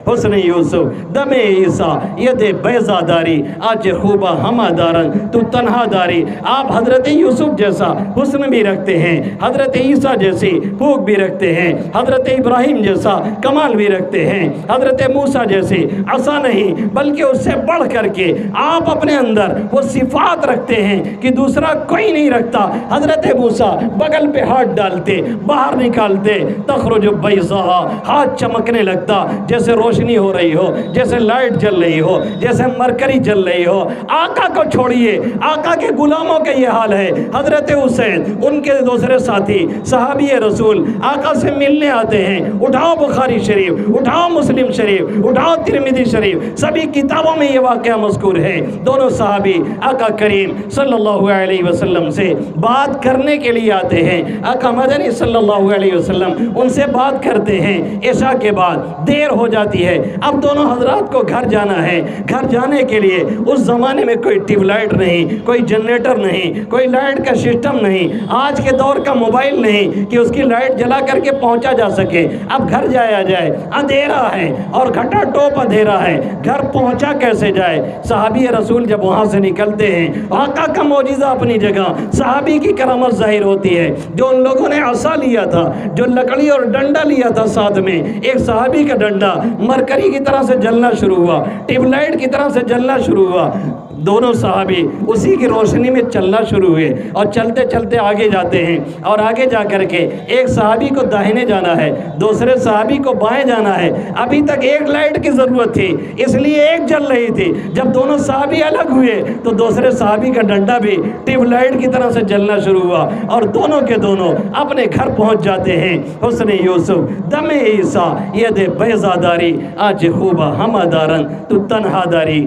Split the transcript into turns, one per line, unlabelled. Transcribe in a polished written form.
حسن یوسف دم عیسیٰ ید بیضا داری آج خوبہ ہمہ دارن تو تنہا داری۔ آپ حضرت یوسف جیسا حسن بھی رکھتے ہیں، حضرت عیسیٰ جیسی پھوک بھی رکھتے ہیں، حضرت ابراہیم جیسا کمال بھی رکھتے ہیں، حضرت موسیٰ جیسی عصا نہیں بلکہ اس سے بڑھ کر کے آپ اپنے اندر وہ صفات رکھتے ہیں کہ دوسرا کوئی نہیں رکھتا۔ حضرت موسیٰ بغل پہ ہاتھ ڈالتے، باہر نکالتے، تخرج بیضاء، ہاتھ چمکنے لگتا جیسے روشنی ہو رہی ہو، جیسے لائٹ جل رہی ہو، جیسے مرکری جل رہی ہو۔ آقا کو چھوڑیے، آقا کے غلاموں کا یہ حال ہے۔ حضرت حسین ان کے دوسرے ساتھی صحابی رسول آقا سے ملنے آتے ہیں، اٹھاؤ بخاری شریف، اٹھاؤ مسلم شریف، اٹھاؤ ترمذی شریف، سبھی کتابوں میں یہ واقعہ مذکور ہے۔ دونوں صحابی آقا کریم صلی اللہ علیہ وسلم سے بات کرنے کے لیے آتے ہیں۔ آقا مدنی صلی اللہ علیہ وسلم ان سے بات کرتے ہیں۔ عشاء کے بعد دیر ہو جاتی ہے، اب دونوں حضرات کو گھر جانا ہے۔ گھر جانے کے لیے اس زمانے میں کوئی ٹیوب لائٹ نہیں، کوئی جنریٹر نہیں، کوئی لائٹ کا سسٹم نہیں، آج کے دور کا موبائل نہیں کہ اس کی لائٹ جلا کر کے پہنچا جا سکے۔ اب گھر جایا جائے، اندھیرا ہے اور گھٹا ٹوپ اندھیرا ہے، گھر پہنچا کیسے جائے؟ صحابی رسول جب وہاں سے نکلتے ہیں، آقا کا معجزہ اپنی جگہ، صحابی کی کرامت ظاہر ہوتی ہے۔ جو ان لوگوں نے عصا لیا تھا، جو لکڑی اور ڈنڈا لیا تھا ساتھ میں، ایک صحابی کا ڈنڈا مرکری کی طرح سے جلنا شروع ہوا، ٹیوب لائٹ کی طرح سے جلنا شروع ہوا۔ دونوں صحابی اسی کی روشنی میں چلنا شروع ہوئے اور چلتے چلتے آگے جاتے ہیں، اور آگے جا کر کے ایک صحابی کو داہنے جانا ہے، دوسرے صحابی کو بائیں جانا ہے۔ ابھی تک ایک لائٹ کی ضرورت تھی، اس لیے ایک جل رہی تھی۔ جب دونوں صحابی الگ ہوئے تو دوسرے صحابی کا ڈنڈا بھی ٹیوب لائٹ کی طرح سے جلنا شروع ہوا، اور دونوں کے دونوں اپنے گھر پہنچ جاتے ہیں۔ حسن یوسف دم عیسیٰ ید بیضا داری آج خوبہ ہمہ دارن تو تنہا داری۔